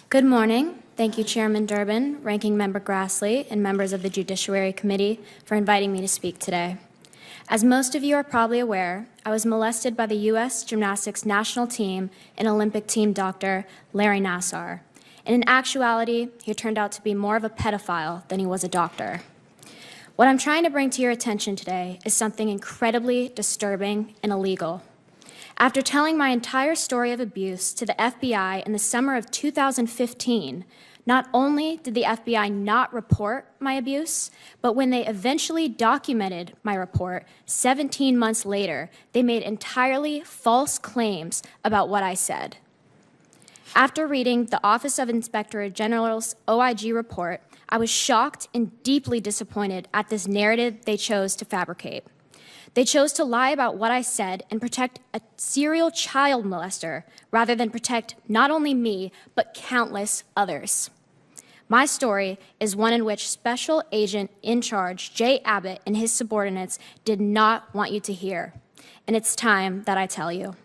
Good morning. Thank you, Chairman Durbin, Ranking Member Grassley, and members of the Judiciary Committee for inviting me to speak today. As most of you are probably aware, I was molested by the U.S. Gymnastics national team and Olympic team doctor, Larry Nassar. And in actuality, he turned out to be more of a pedophile than he was a doctor. What I'm trying to bring to your attention today is something incredibly disturbing and illegal. After telling my entire story of abuse to the F.B.I. in the summer of 2015, not only did the F.B.I. not report my abuse, but when they eventually documented my report 17 months later, they made entirely false claims about what I said. After reading the Office of Inspector General's OIG report, I was shocked and deeply disappointed at this narrative they chose to fabricate. They chose to lie about what I said and protect a serial child molester rather than protect not only me, but countless others. My story is one in which Special Agent in Charge Jay Abbott and his subordinates did not want you to hear, and it's time that I tell you.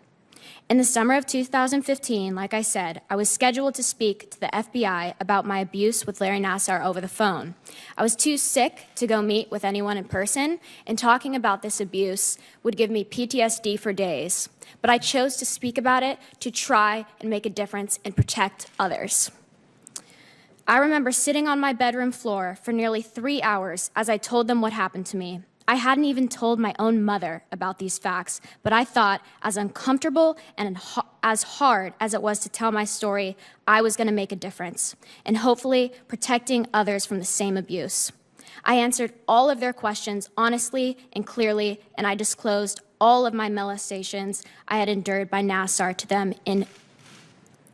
In the summer of 2015, like I said, I was scheduled to speak to the F.B.I. about my abuse with Larry Nassar over the phone. I was too sick to go meet with anyone in person, and talking about this abuse would give me PTSD for days. But I chose to speak about it to try and make a difference and protect others. I remember sitting on my bedroom floor for nearly 3 hours as I told them what happened to me. I hadn't even told my own mother about these facts, but I thought, as uncomfortable and as hard as it was to tell my story, I was going to make a difference, and hopefully protecting others from the same abuse. I answered all of their questions honestly and clearly, and I disclosed all of my molestations I had endured by Nassar to them in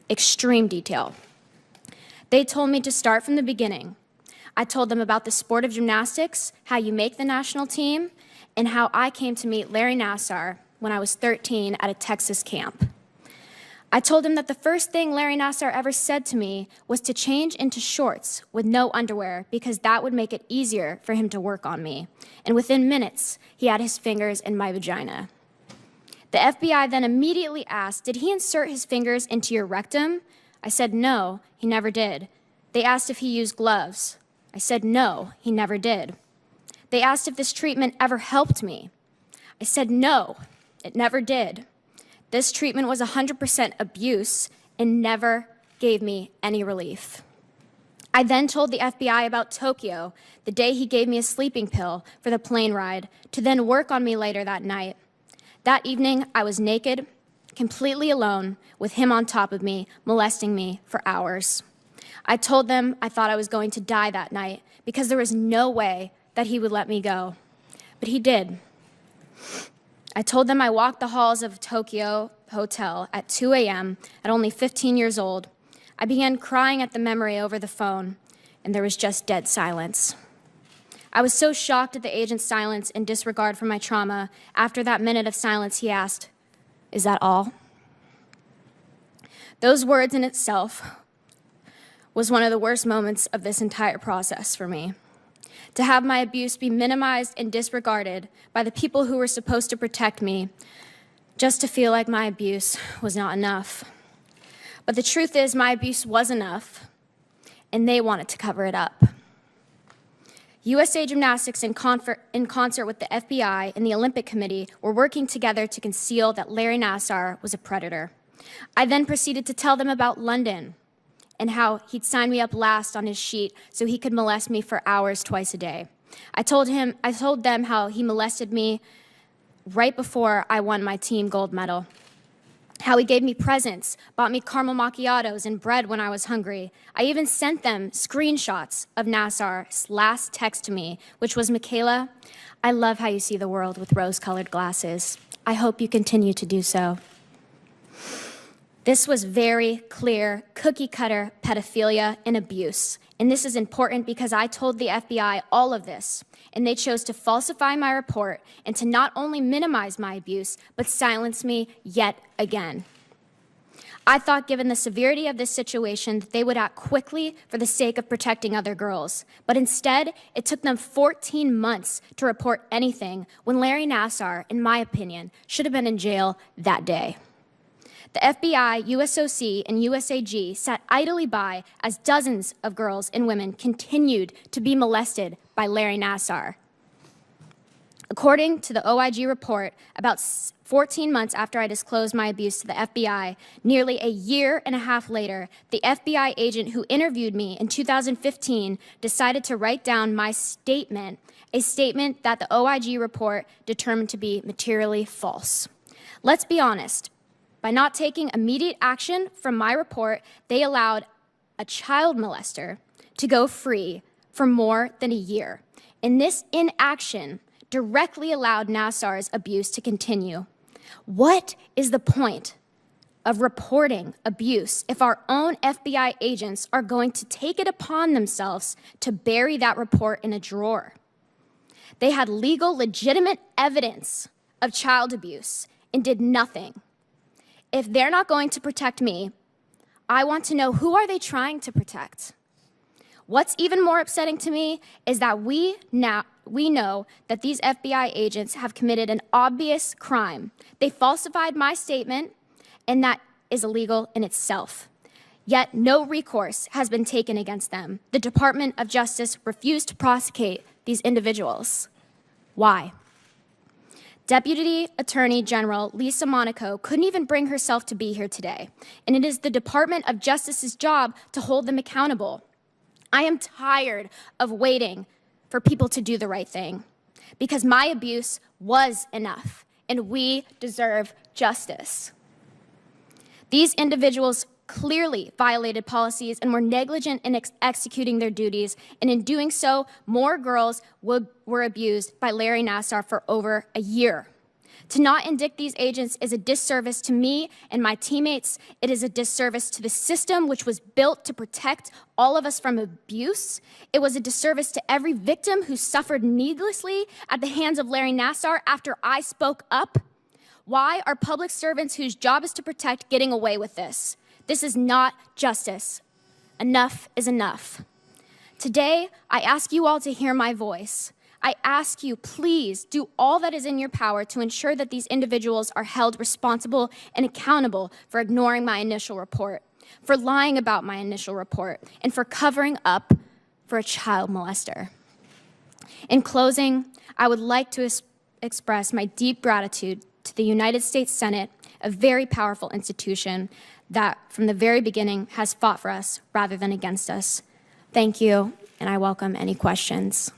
extreme detail. They told me to start from the beginning. I told them about the sport of gymnastics, how you make the national team, and how I came to meet Larry Nassar when I was 13 at a Texas camp. I told him that the first thing Larry Nassar ever said to me was to change into shorts with no underwear because that would make it easier for him to work on me. And within minutes, he had his fingers in my vagina. The F.B.I. then immediately asked, "Did he insert his fingers into your rectum?" I said, "No, he never did." They asked if he used gloves. I said, "No, he never did." They asked if this treatment ever helped me. I said, "No, it never did." This treatment was 100% abuse and never gave me any relief. I then told the F.B.I. about Tokyo, the day he gave me a sleeping pill for the plane ride, to then work on me later that night. That evening, I was naked, completely alone, with him on top of me, molesting me for hours. I told them I thought I was going to die that night because there was no way that he would let me go. But he did. I told them I walked the halls of a Tokyo hotel at 2 a.m. at only 15 years old. I began crying at the memory over the phone, and there was just dead silence. I was so shocked at the agent's silence and disregard for my trauma. After that minute of silence, he asked, "Is that all?" Those words in itself was one of the worst moments of this entire process for me. To have my abuse be minimized and disregarded by the people who were supposed to protect me, just to feel like my abuse was not enough. But the truth is, my abuse was enough, and they wanted to cover it up. USA Gymnastics, in concert with the F.B.I. and the Olympic Committee, were working together to conceal that Larry Nassar was a predator. I then proceeded to tell them about London, and how he'd sign me up last on his sheet so he could molest me for hours twice a day. I told them how he molested me right before I won my team gold medal, how he gave me presents, bought me caramel macchiatos and bread when I was hungry. I even sent them screenshots of Nassar's last text to me, which was, "McKayla, I love how you see the world with rose-colored glasses. I hope you continue to do so." This was very clear, cookie-cutter pedophilia and abuse. And this is important because I told the F.B.I. all of this, and they chose to falsify my report and to not only minimize my abuse, but silence me yet again. I thought, given the severity of this situation, that they would act quickly for the sake of protecting other girls. But instead, it took them 14 months to report anything when Larry Nassar, in my opinion, should have been in jail that day. The FBI, USOC, and USAG sat idly by as dozens of girls and women continued to be molested by Larry Nassar. According to the OIG report, about 14 months after I disclosed my abuse to the FBI, nearly a year and a half later, the FBI agent who interviewed me in 2015 decided to write down my statement, a statement that the OIG report determined to be materially false. Let's be honest. By not taking immediate action from my report, they allowed a child molester to go free for more than a year. And this inaction directly allowed Nassar's abuse to continue. What is the point of reporting abuse if our own FBI agents are going to take it upon themselves to bury that report in a drawer? They had legal, legitimate evidence of child abuse and did nothing. If they're not going to protect me, I want to know, who are they trying to protect? What's even more upsetting to me is that we know that these FBI agents have committed an obvious crime. They falsified my statement, and that is illegal in itself. Yet no recourse has been taken against them. The Department of Justice refused to prosecute these individuals. Why? Deputy Attorney General Lisa Monaco couldn't even bring herself to be here today, and it is the Department of Justice's job to hold them accountable. I am tired of waiting for people to do the right thing, because my abuse was enough, and we deserve justice. These individuals clearly violated policies and were negligent in executing their duties, and in doing so, more girls were abused by Larry Nassar for over a year. To not indict these agents is a disservice to me and my teammates. It is a disservice to the system, which was built to protect all of us from abuse. It was a disservice to every victim who suffered needlessly at the hands of Larry Nassar after I spoke up. Why are public servants whose job is to protect getting away with this? This is not justice. Enough is enough. Today, I ask you all to hear my voice. I ask you, please do all that is in your power to ensure that these individuals are held responsible and accountable for ignoring my initial report, for lying about my initial report, and for covering up for a child molester. In closing, I would like to express my deep gratitude to the United States Senate, a very powerful institution that from the very beginning has fought for us rather than against us. Thank you, and I welcome any questions.